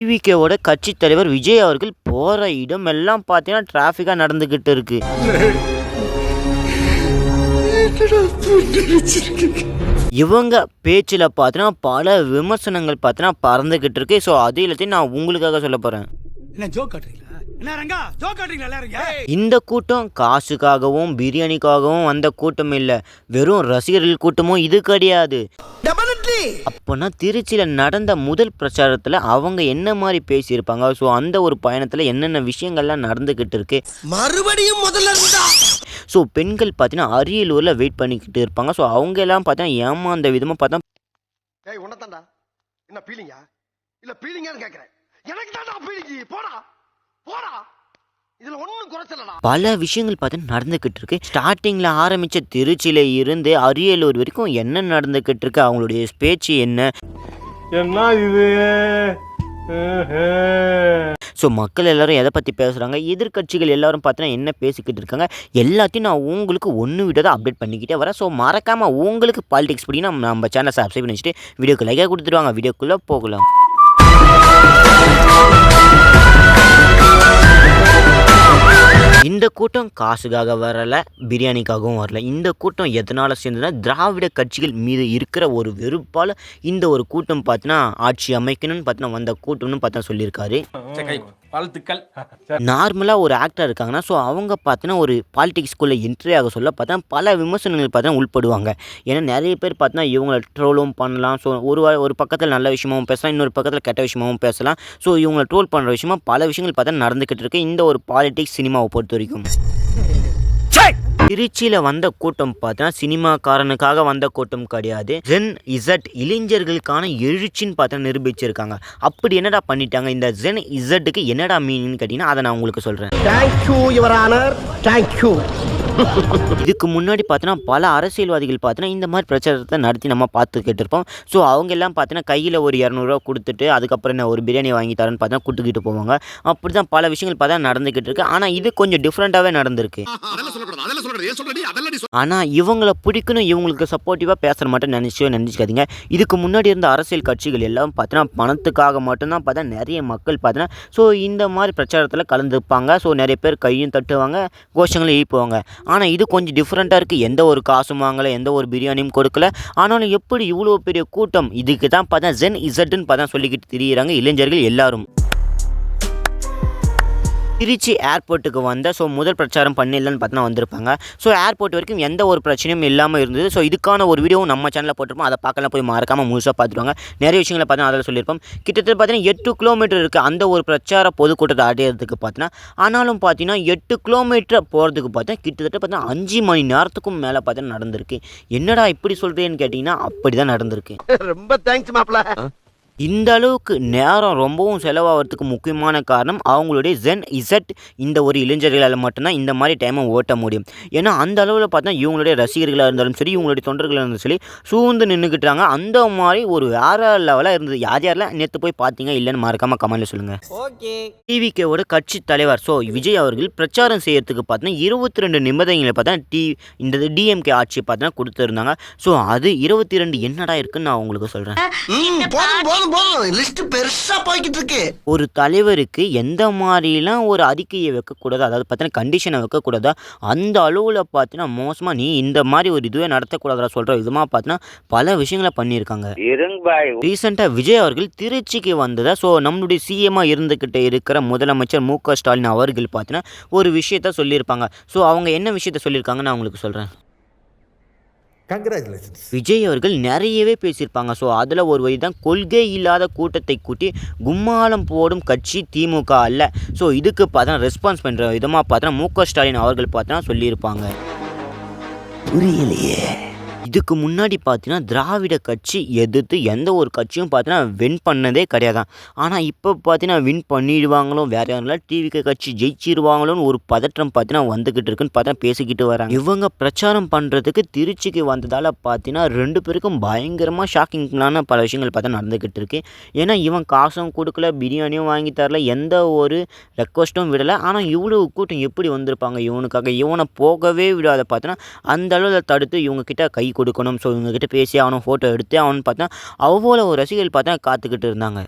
டிவிகேவோட கட்சி தலைவர் விஜய் அவர்கள் போற இடமெல்லாம் பார்த்தீங்கன்னா டிராஃபிக்கா நடந்துகிட்டு இருக்கு. இவங்க பேச்சில் பார்த்தீங்கன்னா பல விமர்சனங்கள் பார்த்தீங்கன்னா பறந்துகிட்டு இருக்கு. ஸோ அது எல்லாத்தையும் நான் உங்களுக்காக சொல்ல போறேன். இந்த கூட்டம் காசுக்காகவும் பிரியாணிக்காகவும் வந்த கூட்டம் இல்லை, வெறும் ரசிகர்கள் கூட்டமும் இது கிடையாது. அப்போனா திருச்சியில் நடந்த முதல் பிரச்சாரத்தில் அவங்க என்ன மாதிரி பேசியிருப்பாங்க, ஸோ அந்த ஒரு பயணத்தில் என்னென்ன விஷயங்கள்லாம் நடந்துக்கிட்டு இருக்கு, மறுபடியும் முதல்ல இருந்தா ஸோ பெண்கள் பார்த்தீங்கன்னா அரியலூரில் வெயிட் பண்ணிக்கிட்டு இருப்பாங்க. ஸோ அவங்க எல்லாம் பார்த்தீங்கன்னா ஏமாந்த விதமாக பார்த்தா பல விஷயங்கள் பார்த்தீங்கன்னா நடந்துக்கிட்டு இருக்கு. ஸ்டார்டிங்கில் ஆரம்பித்த திருச்சியில் இருந்து அரியலூர் வரைக்கும் என்ன நடந்துக்கிட்டு இருக்கு, அவங்களுடைய பேச்சு என்ன இது. ஸோ மக்கள் எல்லாரும் எதை பற்றி பேசுகிறாங்க, எதிர்கட்சிகள் எல்லாரும் பார்த்தீங்கன்னா என்ன பேசிக்கிட்டு இருக்காங்க, எல்லாத்தையும் நான் உங்களுக்கு ஒன்று விட்டதை அப்டேட் பண்ணிக்கிட்டே வரேன். ஸோ மறக்காமல் உங்களுக்கு பாலிடிக்ஸ் படினா நம்ம சேனலை சப்ஸ்கிரைப் பண்ணி வச்சுட்டு வீடியோக்கு லைக்காக கொடுத்துருவாங்க. வீடியோக்குள்ளே போகலாம். இந்த கூட்டம் காசுக்காக வரல, பிரியாணிக்காகவும் வரல. இந்த கூட்டம் எதனால் சேர்ந்ததுன்னா திராவிட கட்சிகள் மீது இருக்கிற ஒரு வெறுப்பால் இந்த ஒரு கூட்டம் பார்த்தீங்கன்னா ஆட்சி அமைக்கணும்னு பார்த்தீங்கன்னா வந்த கூட்டம்னு பார்த்தா சொல்லியிருக்காரு. நார்மலாக ஒரு ஆக்டர் இருக்காங்கன்னா ஸோ அவங்க பார்த்தீங்கன்னா ஒரு பாலிடிக்ஸ்குள்ளே என்ட்ரி ஆக சொல்ல பார்த்தா பல விமர்சனங்கள் பார்த்தா உள்படுவாங்க. ஏன்னா நிறைய பேர் பார்த்தீங்கன்னா இவங்களை ட்ரோலும் பண்ணலாம். ஸோ ஒரு பக்கத்தில் நல்ல விஷயமாகவும் பேசலாம், இன்னொரு பக்கத்தில் கெட்ட விஷயமாகவும் பேசலாம். ஸோ இவங்களை ட்ரோல் பண்ணுற விஷயமா பல விஷயங்கள் பார்த்தா நடந்துக்கிட்டு இருக்கு இந்த ஒரு பாலிடிக்ஸ் சினிமாவை பொறுத்த வரைக்கும். திருச்சியில் வந்த கூட்டம் பார்த்தீங்கன்னா சினிமாக்காரனுக்காக வந்த கூட்டம் கிடையாது, ஜென் இசட் இளைஞர்களுக்கான எழுச்சின்னு பார்த்தா நிரூபிச்சிருக்காங்க. அப்படி என்னடா பண்ணிட்டாங்க, இந்த ஜென் இசட்டுக்கு என்னடா மீனிங்னு கேட்டீங்கன்னா அதை நான் உங்களுக்கு சொல்கிறேன். இதுக்கு முன்னாடி பார்த்தீங்கன்னா பல அரசியல்வாதிகள் பார்த்தீங்கன்னா இந்த மாதிரி பிரச்சாரத்தை நடத்தி நம்ம பார்த்துக்கிட்டு இருப்போம். ஸோ அவங்க எல்லாம் பார்த்தீங்கன்னா கையில் ஒரு 200 கொடுத்துட்டு அதுக்கப்புறம் என்ன ஒரு பிரியாணி வாங்கி தரேன்னு பார்த்தீங்கன்னா கூட்டுக்கிட்டு போவாங்க. அப்படி தான் பல விஷயங்கள் பார்த்தா நடந்துக்கிட்டு இருக்கு. ஆனால் இது கொஞ்சம் டிஃப்ரெண்ட்டாகவே நடந்திருக்கு. ஆனால் இவங்களை பிடிக்கணும், இவங்களுக்கு சப்போர்ட்டிவாக பேசுகிற மட்டும் நினச்சிக்காதீங்க. இதுக்கு முன்னாடி இருந்த அரசியல் கட்சிகள் எல்லாம் பார்த்தீங்கன்னா பணத்துக்காக மட்டும்தான் பார்த்தா நிறைய மக்கள் பார்த்தீங்கன்னா ஸோ இந்த மாதிரி பிரச்சாரத்தில் கலந்துப்பாங்க. ஸோ நிறைய பேர் கையும் தட்டுவாங்க, கோஷங்களும் எழுப்புவாங்க. ஆனால் இது கொஞ்சம் டிஃப்ரெண்ட்டாக இருக்குது. எந்த ஒரு காசும் வாங்கலை, எந்த ஒரு பிரியாணியும் கொடுக்கல. ஆனாலும் எப்படி இவ்வளோ பெரிய கூட்டம், இதுக்கு தான் பார்த்தா ஜென் இசட்டுன்னு பார்த்தா சொல்லிக்கிட்டு திரியிறாங்க இளைஞர்கள் எல்லாரும். திருச்சி ஏர்போர்ட்டுக்கு வந்த ஸோ முதல் பிரச்சாரம் பண்ணிடலன்னு பார்த்தீங்கன்னா வந்திருப்பாங்க. ஸோ ஏர்போர்ட் வரைக்கும் எந்த ஒரு பிரச்சனையும் இல்லாமல் இருந்தது. ஸோ இதுக்கான ஒரு வீடியோவும் நம்ம சேனலில் போட்டிருப்போம், அதை பார்க்கலாம், போய் மறக்காமல் முழுசாக பார்த்துருவாங்க. நிறைய விஷயங்களை பார்த்தீங்கன்னா அதில் சொல்லியிருப்போம். கிட்டத்தட்ட பார்த்தீங்கன்னா 8 கிலோமீட்டர் இருக்குது அந்த ஒரு பிரச்சார பொதுக்கூட்டத்தை அடையிறதுக்கு பார்த்தீங்கன்னா. ஆனாலும் பார்த்தீங்கன்னா 8 கிலோமீட்டர் போகிறதுக்கு பார்த்தீங்கன்னா கிட்டத்தட்ட பார்த்தீங்கன்னா 5 மணி நேரத்துக்கும் மேலே பார்த்தீங்கன்னா நடந்திருக்கு. என்னடா இப்படி சொல்கிறேன்னு கேட்டிங்கன்னா அப்படி தான் நடந்திருக்கு. ரொம்ப தேங்க்ஸ் மாப்ள. இந்த அளவுக்கு நேரம் ரொம்பவும் செலவாகிறதுக்கு முக்கியமான காரணம் அவங்களுடைய ஜென் இசட் இந்த ஒரு இளைஞர்களால் மட்டும்தான் இந்த மாதிரி டைமை ஓட்ட முடியும். ஏன்னா அந்த அளவில் பார்த்தா இவங்களுடைய ரசிகர்களாக இருந்தாலும் சரி, இவங்களுடைய தொண்டர்களாக இருந்தாலும் சரி சூழ்ந்து நின்றுக்கிட்டாங்க. அந்த மாதிரி ஒரு வேற லெவலாக இருந்தது. யாரெல்லாம் நேற்று போய் பார்த்தீங்க இல்லைன்னு மறக்காமல் கமெண்ட்டில் சொல்லுங்கள். ஓகே. டிவிகேவோட கட்சி தலைவர் ஸோ விஜய் அவர்கள் பிரச்சாரம் செய்யறதுக்கு பார்த்தீங்கன்னா 22 நிமிடங்களை பார்த்தா இந்த டிஎம்கே ஆட்சி பார்த்தீங்கன்னா கொடுத்துருந்தாங்க. ஸோ அது 22 என்னடா இருக்குன்னு நான் உங்களுக்கு சொல்கிறேன். ஒரு தலைவருக்கு எந்த மாதிரிலாம் ஒரு அறிக்கையை வைக்கக்கூடாது, அதாவது பார்த்தீங்கன்னா கண்டிஷனை வைக்கக்கூடாதா, அந்த அளவில் பார்த்தீங்கன்னா மோசமாக நீ இந்த மாதிரி ஒரு இதுவே நடத்தக்கூடாதா சொல்கிற விதமாக பார்த்தீங்கன்னா பல விஷயங்களை பண்ணியிருக்காங்க. ரீசெண்டாக விஜய் அவர்கள் திருச்சிக்கு வந்ததா ஸோ நம்மளுடைய சிஎம்மாக இருந்துக்கிட்டு இருக்கிற முதலமைச்சர் மு.க. ஸ்டாலின் அவர்கள் பார்த்தீங்கன்னா ஒரு விஷயத்த சொல்லியிருப்பாங்க. ஸோ அவங்க என்ன விஷயத்த சொல்லியிருக்காங்கன்னு நான் உங்களுக்கு சொல்கிறேன். விஜய் அவர்கள் நிறையவே பேசியிருப்பாங்க. ஸோ அதில் ஒரு வழி தான் கொள்கை இல்லாத கூட்டத்தை கூட்டி கும்மாளம் போடும் கட்சி திமுக அல்ல. ஸோ இதுக்கு பார்த்தா ரெஸ்பான்ஸ் பண்ணுற விதமாக பார்த்தா மு.க. ஸ்டாலின் அவர்கள் பார்த்தா சொல்லியிருப்பாங்க. புரியலையே. இதுக்கு முன்னாடி பார்த்தீங்கன்னா திராவிட கட்சி எதிர்த்து எந்த ஒரு கட்சியும் பார்த்தீங்கன்னா வின் பண்ணதே கிடையாதான். ஆனால் இப்போ பார்த்தீங்கன்னா வின் பண்ணிடுவாங்களோ, வேற யாரெல்லாம் டிவிகே கட்சி ஜெயிச்சிருவாங்களோன்னு ஒரு பதற்றம் பார்த்தீங்கன்னா வந்துக்கிட்டு இருக்குன்னு பார்த்தா பேசிக்கிட்டு வராங்க. இவங்க பிரச்சாரம் பண்ணுறதுக்கு திருச்சிக்கு வந்ததால் பார்த்தீங்கன்னா 2 பேருக்கும் பயங்கரமாக ஷாக்கிங்கான பல விஷயங்கள் பார்த்தா நடந்துக்கிட்டு இருக்கு. ஏன்னா இவன் காசும் கொடுக்கல, பிரியாணியும் வாங்கி தரல, எந்த ஒரு ரெக்வஸ்ட்டும் விடலை. ஆனால் இவ்வளோ கூட்டம் எப்படி வந்திருப்பாங்க இவனுக்காக, இவனை போகவே விடாத பார்த்தீங்கன்னா அந்த அளவில் தடுத்து இவங்க கிட்ட கை கொடுக்கணும். ஸோ இவங்ககிட்ட பேசி அவனை ஃபோட்டோ எடுத்து அவனு பார்த்தா அவ்வளோ ஒரு ரசிகர்கள் பார்த்தா காத்துக்கிட்டு இருந்தாங்க.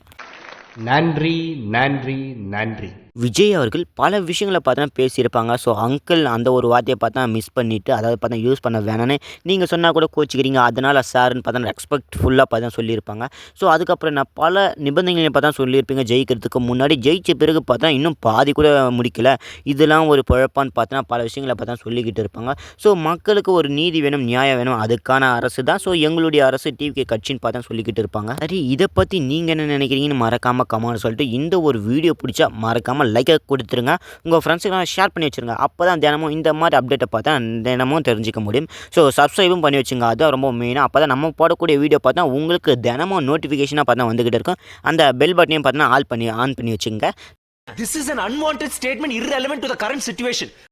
நன்றி நன்றி நன்றி. விஜய் அவர்கள் பல விஷயங்கள பார்த்தீங்கன்னா பேசியிருப்பாங்க. ஸோ அங்கிள் அந்த ஒரு வார்த்தைய பார்த்தா மிஸ் பண்ணிட்டு, அதாவது பார்த்தா யூஸ் பண்ண வேணான்னு நீங்க சொன்னா கூட கோச்சிக்கிறீங்க. அதனால சார்ன்னு பார்த்தா ரெஸ்பெக்ட்ஃபுல்லா பார்த்தா சொல்லியிருப்பாங்க. ஸோ அதுக்கப்புறம் நான் பல நிபந்தனைகளை பார்த்தா சொல்லியிருப்பீங்க ஜெயிக்கிறதுக்கு முன்னாடி. ஜெயிச்ச பிறகு பார்த்தா இன்னும் பாதி கூட முடிக்கல. இதெல்லாம் ஒரு பொழப்பான்னு பார்த்தா பல விஷயங்கள பார்த்தா சொல்லிக்கிட்டு இருப்பாங்க. ஸோ மக்களுக்கு ஒரு நீதி வேணும், நியாயம் வேணும். அதுக்கான அரசு தான். ஸோ எங்களுடைய அரசு டிவிகே கட்சின்னு பார்த்தா சொல்லிக்கிட்டு இருப்பாங்க. சரி, இத பத்தி நீங்க என்ன நினைக்கிறீங்கன்னு மறக்காம கமெண்ட் சொல்லிட்டு, இந்த ஒரு வீடியோ பிடிச்சா மறக்காம லைக்கை கொடுத்துருங்க. உங்கள் ஃப்ரெண்ட்ஸுக்கெல்லாம் ஷேர் பண்ணி வச்சுருங்க. அப்போ தான் தினமும் இந்த மாதிரி அப்டேட்டை பார்த்தா தினமும் தெரிஞ்சுக்க முடியும். ஸோ சப்ஸ்கிரைபும் பண்ணி வச்சுங்க. அதுதான் ரொம்ப மெயினாக. அப்போ தான் நம்ம போடக்கூடிய வீடியோ பார்த்தா உங்களுக்கு தினமும் நோட்டிஃபிகேஷனாக பார்த்தா வந்துக்கிட்டு இருக்கும். அந்த பெல் பட்டனையும் பார்த்தா ஆன் பண்ணி வச்சுங்க. This is an unwanted statement irrelevant to the current situation.